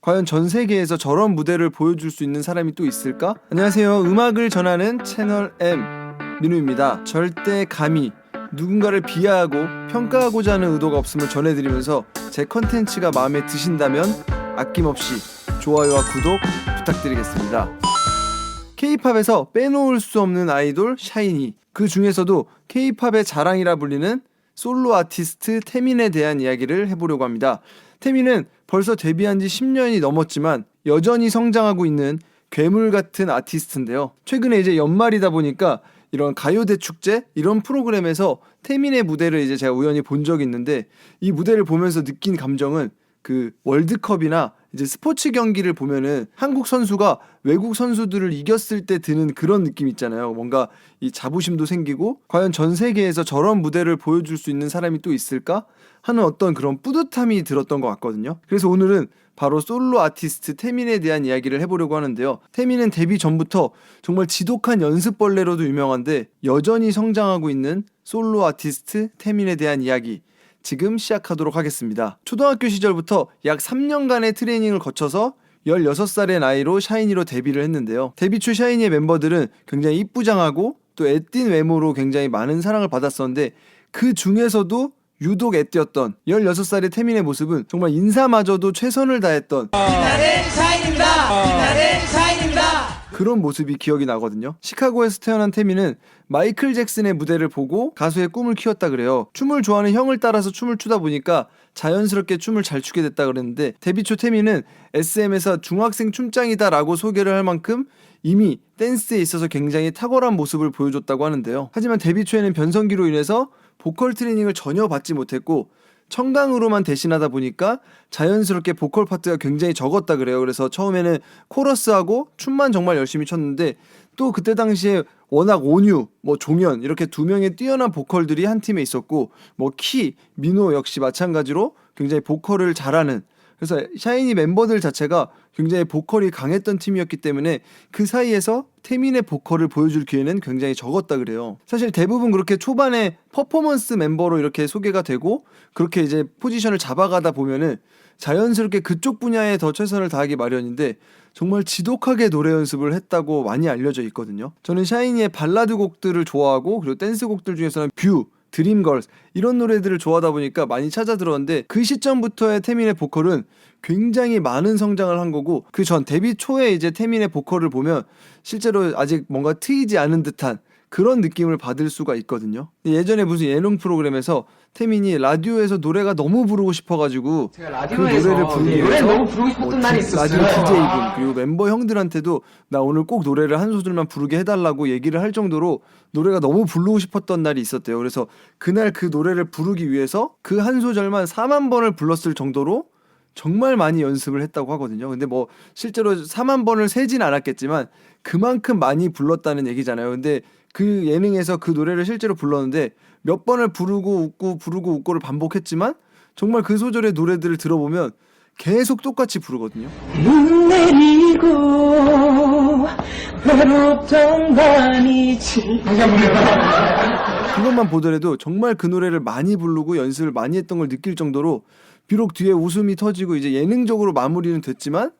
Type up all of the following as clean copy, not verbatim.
과연 전 세계에서 저런 무대를 보여줄 수 있는 사람이 또 있을까? 안녕하세요. 음악을 전하는 채널 M 민우입니다. 절대 감히 누군가를 비하하고 평가하고자 하는 의도가 없음을 전해드리면서 제 컨텐츠가 마음에 드신다면 아낌없이 좋아요와 구독 부탁드리겠습니다. K-팝에서 빼놓을 수 없는 아이돌 샤이니, 그 중에서도 K-팝의 자랑이라 불리는 솔로 아티스트 태민에 대한 이야기를 해보려고 합니다. 태민은 벌써 데뷔한 지 10년이 넘었지만 여전히 성장하고 있는 괴물 같은 아티스트인데요. 최근에 이제 연말이다 보니까 이런 가요대 축제 이런 프로그램에서 태민의 무대를 이제 제가 우연히 본 적이 있는데, 이 무대를 보면서 느낀 감정은 그 월드컵이나 이제 스포츠 경기를 보면은 한국 선수가 외국 선수들을 이겼을 때 드는 그런 느낌 있잖아요. 뭔가 이 자부심도 생기고, 과연 전 세계에서 저런 무대를 보여줄 수 있는 사람이 또 있을까 하는 어떤 그런 뿌듯함이 들었던 것 같거든요. 그래서 오늘은 바로 솔로 아티스트 태민에 대한 이야기를 해보려고 하는데요. 태민은 데뷔 전부터 정말 지독한 연습벌레로도 유명한데 여전히 성장하고 있는 솔로 아티스트 태민에 대한 이야기 지금 시작하도록 하겠습니다. 초등학교 시절부터 약 3년간의 트레이닝을 거쳐서 16살의 나이로 샤이니로 데뷔를 했는데요. 데뷔 초 샤이니의 멤버들은 굉장히 이쁘장하고 또 애띤 외모로 굉장히 많은 사랑을 받았었는데, 그 중에서도 유독 애띄었던 16살의 태민의 모습은 정말 인사마저도 최선을 다했던 빛나는 샤이니입니다. 빛나는 샤이니입니다. 그런 모습이 기억이 나거든요. 시카고에서 태어난 태민은 마이클 잭슨의 무대를 보고 가수의 꿈을 키웠다 그래요. 춤을 좋아하는 형을 따라서 춤을 추다 보니까 자연스럽게 춤을 잘 추게 됐다 그랬는데, 데뷔 초 태민은 SM에서 중학생 춤장이다 라고 소개를 할 만큼 이미 댄스에 있어서 굉장히 탁월한 모습을 보여줬다고 하는데요. 하지만 데뷔 초에는 변성기로 인해서 보컬 트레이닝을 전혀 받지 못했고 청강으로만 대신하다 보니까 자연스럽게 보컬 파트가 굉장히 적었다 그래요. 그래서 처음에는 코러스하고 춤만 정말 열심히 췄는데, 또 그때 당시에 워낙 온유, 종현 이렇게 두 명의 뛰어난 보컬들이 한 팀에 있었고, 민호 역시 마찬가지로 굉장히 보컬을 잘하는, 그래서 샤이니 멤버들 자체가 굉장히 보컬이 강했던 팀이었기 때문에 그 사이에서 태민의 보컬을 보여줄 기회는 굉장히 적었다 그래요. 사실 대부분 그렇게 초반에 퍼포먼스 멤버로 이렇게 소개가 되고 그렇게 이제 포지션을 잡아가다 보면은 자연스럽게 그쪽 분야에 더 최선을 다하기 마련인데, 정말 지독하게 노래 연습을 했다고 많이 알려져 있거든요. 저는 샤이니의 발라드 곡들을 좋아하고, 그리고 댄스 곡들 중에서는 뷰, 드림걸스 이런 노래들을 좋아하다 보니까 많이 찾아 들었는데, 그 시점부터의 태민의 보컬은 굉장히 많은 성장을 한 거고, 그 전 데뷔 초에 이제 태민의 보컬을 보면 실제로 아직 뭔가 트이지 않은 듯한 그런 느낌을 받을 수가 있거든요. 예전에 무슨 예능 프로그램에서 태민이 라디오에서 노래가 너무 부르고 싶어가지고 그 노래를 부르기 위해서 너무 부르고 싶었던 날이 있었어요. 라디오 DJ분 그리고 멤버 형들한테도 나 오늘 꼭 노래를 한 소절만 부르게 해달라고 얘기를 할 정도로 노래가 너무 부르고 싶었던 날이 있었대요. 그래서 그날 그 노래를 부르기 위해서 그 한 소절만 4만 번을 불렀을 정도로 정말 많이 연습을 했다고 하거든요. 근데 실제로 4만 번을 세진 않았겠지만 그만큼 많이 불렀다는 얘기잖아요. 근데 그 예능에서 그 노래를 실제로 불렀는데 몇 번을 부르고 웃고를 반복했지만 정말 그 소절의 노래들을 들어보면 계속 똑같이 부르거든요. 눈 내리고 외롭던 밤이지. 그것만 보더라도 정말 그 노래를 많이 부르고 연습을 많이 했던 걸 느낄 정도로, 비록 뒤에 웃음이 터지고 이제 예능적으로 마무리는 됐지만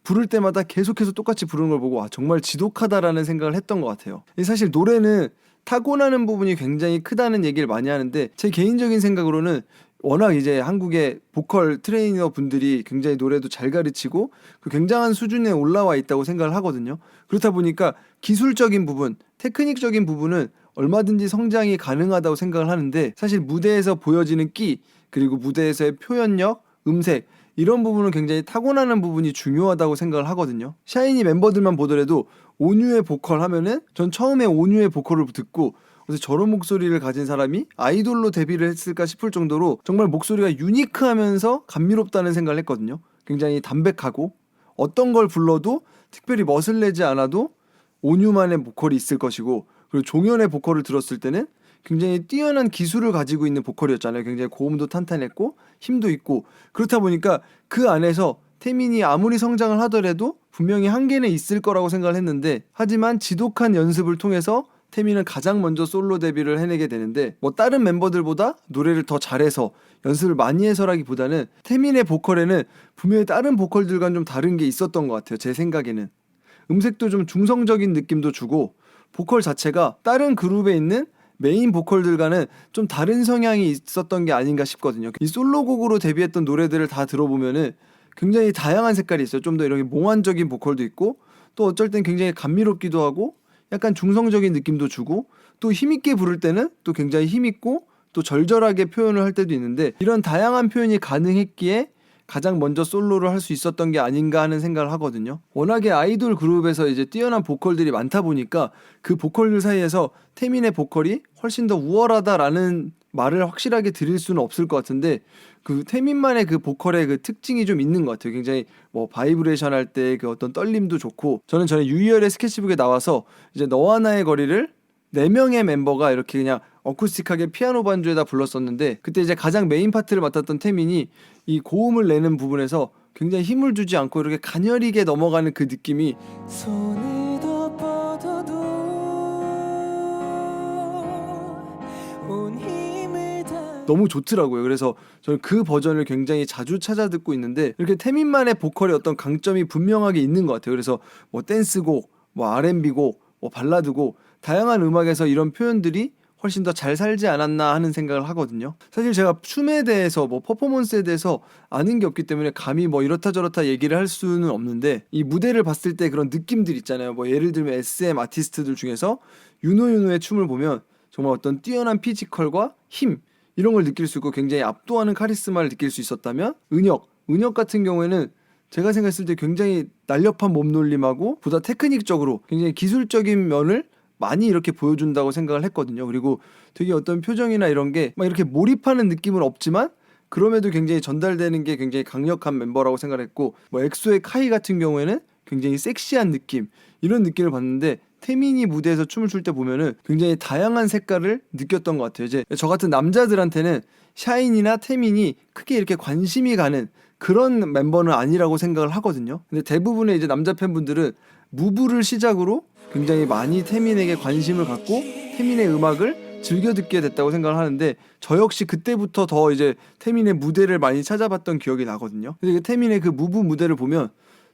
부를 때마다 계속해서 똑같이 부르는 걸 보고 정말 지독하다라는 생각을 했던 것 같아요. 사실 노래는 타고나는 부분이 굉장히 크다는 얘기를 많이 하는데, 제 개인적인 생각으로는 워낙 이제 한국의 보컬 트레이너 분들이 굉장히 노래도 잘 가르치고 그 굉장한 수준에 올라와 있다고 생각을 하거든요. 그렇다 보니까 기술적인 부분, 테크닉적인 부분은 얼마든지 성장이 가능하다고 생각을 하는데, 사실 무대에서 보여지는 끼, 그리고 무대에서의 표현력, 음색 이런 부분은 굉장히 타고나는 부분이 중요하다고 생각을 하거든요. 샤이니 멤버들만 보더라도 온유의 보컬 하면은 전 처음에 온유의 보컬을 듣고 그래서 저런 목소리를 가진 사람이 아이돌로 데뷔를 했을까 싶을 정도로 정말 목소리가 유니크하면서 감미롭다는 생각을 했거든요. 굉장히 담백하고 어떤 걸 불러도 특별히 멋을 내지 않아도 온유만의 보컬이 있을 것이고, 그리고 종현의 보컬을 들었을 때는 굉장히 뛰어난 기술을 가지고 있는 보컬이었잖아요. 굉장히 고음도 탄탄했고 힘도 있고, 그렇다 보니까 그 안에서 태민이 아무리 성장을 하더라도 분명히 한계는 있을 거라고 생각을 했는데, 하지만 지독한 연습을 통해서 태민은 가장 먼저 솔로 데뷔를 해내게 되는데 뭐 다른 멤버들보다 노래를 더 잘해서 연습을 많이 해서라기보다는 태민의 보컬에는 분명히 다른 보컬들과는 좀 다른 게 있었던 것 같아요. 제 생각에는 음색도 좀 중성적인 느낌도 주고 보컬 자체가 다른 그룹에 있는 메인 보컬들과는 좀 다른 성향이 있었던 게 아닌가 싶거든요. 이 솔로곡으로 데뷔했던 노래들을 다 들어보면은 굉장히 다양한 색깔이 있어요. 좀 더 이렇게 몽환적인 보컬도 있고 또 어쩔 땐 굉장히 감미롭기도 하고 약간 중성적인 느낌도 주고 또 힘있게 부를 때는 또 굉장히 힘있고 또 절절하게 표현을 할 때도 있는데 이런 다양한 표현이 가능했기에 가장 먼저 솔로를 할 수 있었던 게 아닌가 하는 생각을 하거든요. 워낙에 아이돌 그룹에서 이제 뛰어난 보컬들이 많다 보니까 그 보컬들 사이에서 태민의 보컬이 훨씬 더 우월하다라는 말을 확실하게 드릴 수는 없을 것 같은데 그 태민만의 그 보컬의 그 특징이 좀 있는 것 같아요. 굉장히 뭐 바이브레이션 할 때 그 어떤 떨림도 좋고 저는 전에 유희열의 스케치북에 나와서 이제 너와 나의 거리를 4명의 멤버가 이렇게 그냥 어쿠스틱하게 피아노 반주에다 불렀었는데 그때 이제 가장 메인 파트를 맡았던 태민이 이 고음을 내는 부분에서 굉장히 힘을 주지 않고 이렇게 가녀리게 넘어가는 그 느낌이 손을 덮어둬도 온 힘을 다 너무 좋더라고요. 그래서 저는 그 버전을 굉장히 자주 찾아 듣고 있는데 이렇게 태민만의 보컬의 어떤 강점이 분명하게 있는 것 같아요. 그래서 뭐 댄스곡, 뭐 R&B곡, 뭐 발라드곡 다양한 음악에서 이런 표현들이 훨씬 더 잘 살지 않았나 하는 생각을 하거든요. 사실 제가 춤에 대해서 뭐 퍼포먼스에 대해서 아는 게 없기 때문에 감히 뭐 이렇다 저렇다 얘기를 할 수는 없는데 이 무대를 봤을 때 그런 느낌들 있잖아요. 뭐 예를 들면 SM 아티스트들 중에서 윤호의 춤을 보면 정말 어떤 뛰어난 피지컬과 힘 이런 걸 느낄 수 있고 굉장히 압도하는 카리스마를 느낄 수 있었다면 은혁 같은 경우에는 제가 생각했을 때 굉장히 날렵한 몸놀림하고 보다 테크닉적으로 굉장히 기술적인 면을 많이 이렇게 보여준다고 생각을 했거든요. 그리고 되게 어떤 표정이나 이런 게 막 이렇게 몰입하는 느낌은 없지만 그럼에도 굉장히 전달되는 게 굉장히 강력한 멤버라고 생각했고 뭐 엑소의 카이 같은 경우에는 굉장히 섹시한 느낌 이런 느낌을 받는데 태민이 무대에서 춤을 출 때 보면은 굉장히 다양한 색깔을 느꼈던 것 같아요. 이제 저 같은 남자들한테는 샤인이나 태민이 크게 이렇게 관심이 가는 그런 멤버는 아니라고 생각을 하거든요. 근데 대부분의 이제 남자 팬분들은 무브를 시작으로 굉장히 많이 태민에게 관심을 갖고 태민의 음악을 즐겨 듣게 됐다고 생각을 하는데 저 역시 그때부터 더 이제 태민의 무대를 많이 찾아봤던 기억이 나거든요. 근데 태민의 그 무브 무대를 보면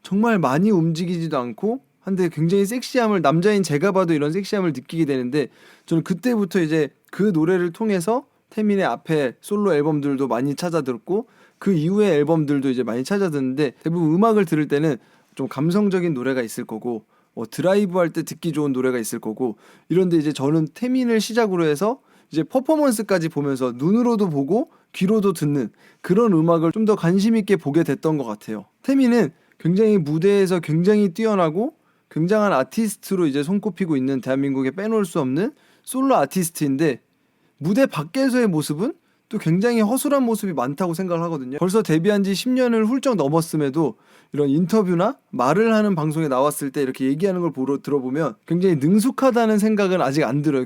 정말 많이 움직이지도 않고 한데 굉장히 섹시함을 남자인 제가 봐도 이런 섹시함을 느끼게 되는데 저는 그때부터 이제 그 노래를 통해서 태민의 앞에 솔로 앨범들도 많이 찾아 들었고 그 이후의 앨범들도 이제 많이 찾아 듣는데 대부분 음악을 들을 때는 좀 감성적인 노래가 있을 거고 드라이브 할 때 듣기 좋은 노래가 있을 거고 이런데 이제 저는 태민을 시작으로 해서 이제 퍼포먼스까지 보면서 눈으로도 보고 귀로도 듣는 그런 음악을 좀 더 관심 있게 보게 됐던 것 같아요. 태민은 굉장히 무대에서 굉장히 뛰어나고 굉장한 아티스트로 이제 손꼽히고 있는 대한민국에 빼놓을 수 없는 솔로 아티스트인데 무대 밖에서의 모습은 또 굉장히 허술한 모습이 많다고 생각을 하거든요. 벌써 데뷔한 지 10년을 훌쩍 넘었음에도 이런 인터뷰나 말을 하는 방송에 나왔을 때 이렇게 얘기하는 걸 들어보면 굉장히 능숙하다는 생각은 아직 안 들어요.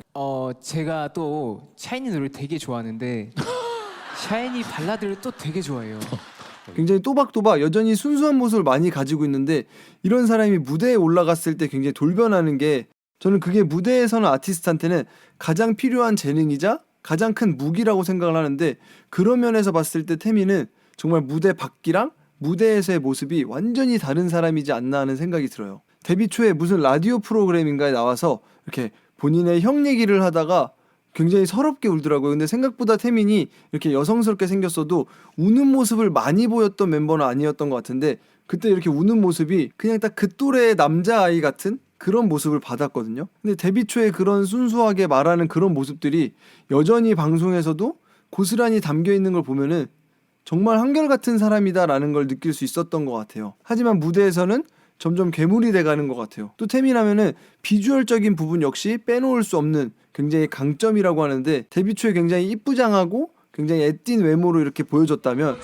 제가 또 샤이니 노래를 되게 좋아하는데 샤이니 발라드를 또 되게 좋아해요. 굉장히 또박또박 여전히 순수한 모습을 많이 가지고 있는데 이런 사람이 무대에 올라갔을 때 굉장히 돌변하는 게 저는 그게 무대에서는 아티스트한테는 가장 필요한 재능이자 가장 큰 무기라고 생각을 하는데 그런 면에서 봤을 때 태민은 정말 무대 밖이랑 무대에서의 모습이 완전히 다른 사람이지 않나 하는 생각이 들어요. 데뷔 초에 무슨 라디오 프로그램인가에 나와서 이렇게 본인의 형 얘기를 하다가 굉장히 서럽게 울더라고요. 근데 생각보다 태민이 이렇게 여성스럽게 생겼어도 우는 모습을 많이 보였던 멤버는 아니었던 것 같은데 그때 이렇게 우는 모습이 그냥 딱 그 또래의 남자아이 같은 그런 모습을 받았거든요. 근데 데뷔 초에 그런 순수하게 말하는 그런 모습들이 여전히 방송에서도 고스란히 담겨 있는 걸 보면은 정말 한결같은 사람이다라는 걸 느낄 수 있었던 것 같아요. 하지만 무대에서는 점점 괴물이 돼가는 것 같아요. 또 태민하면은 비주얼적인 부분 역시 빼놓을 수 없는 굉장히 강점이라고 하는데 데뷔 초에 굉장히 이쁘장하고 굉장히 애띤 외모로 이렇게 보여줬다면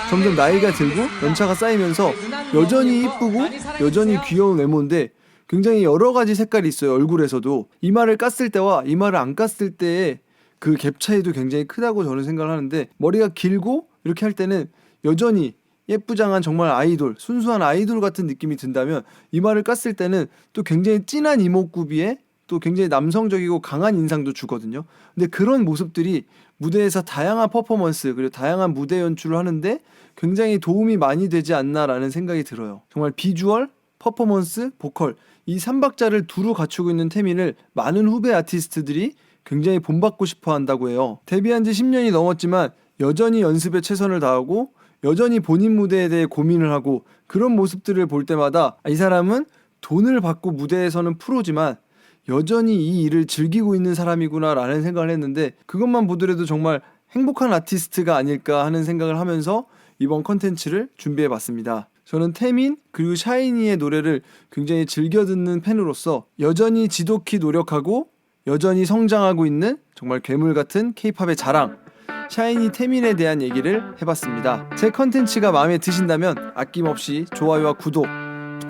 점점 나이가 들고 연차가 쌓이면서 여전히 이쁘고 여전히 귀여운 외모인데 굉장히 여러 가지 색깔이 있어요. 얼굴에서도 이마를 깠을 때와 이마를 안 깠을 때의 그 갭 차이도 굉장히 크다고 저는 생각을 하는데 머리가 길고 이렇게 할 때는 여전히 예쁘장한 정말 아이돌, 순수한 아이돌 같은 느낌이 든다면 이마를 깠을 때는 또 굉장히 진한 이목구비에 또 굉장히 남성적이고 강한 인상도 주거든요. 근데 그런 모습들이 무대에서 다양한 퍼포먼스 그리고 다양한 무대 연출을 하는데 굉장히 도움이 많이 되지 않나라는 생각이 들어요. 정말 비주얼, 퍼포먼스, 보컬 이 3박자를 두루 갖추고 있는 태민을 많은 후배 아티스트들이 굉장히 본받고 싶어 한다고 해요. 데뷔한 지 10년이 넘었지만 여전히 연습에 최선을 다하고 여전히 본인 무대에 대해 고민을 하고 그런 모습들을 볼 때마다 이 사람은 돈을 받고 무대에서는 프로지만 여전히 이 일을 즐기고 있는 사람이구나 라는 생각을 했는데 그것만 보더라도 정말 행복한 아티스트가 아닐까 하는 생각을 하면서 이번 컨텐츠를 준비해봤습니다. 저는 태민 그리고 샤이니의 노래를 굉장히 즐겨 듣는 팬으로서 여전히 지독히 노력하고 여전히 성장하고 있는 정말 괴물 같은 K-팝의 자랑 샤이니 태민에 대한 얘기를 해봤습니다. 제 컨텐츠가 마음에 드신다면 아낌없이 좋아요와 구독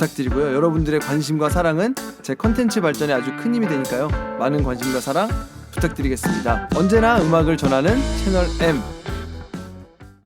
부탁드리고요. 여러분들의 관심과 사랑은 제 컨텐츠 발전에 아주 큰 힘이 되니까요. 많은 관심과 사랑 부탁드리겠습니다. 언제나 음악을 전하는 채널 M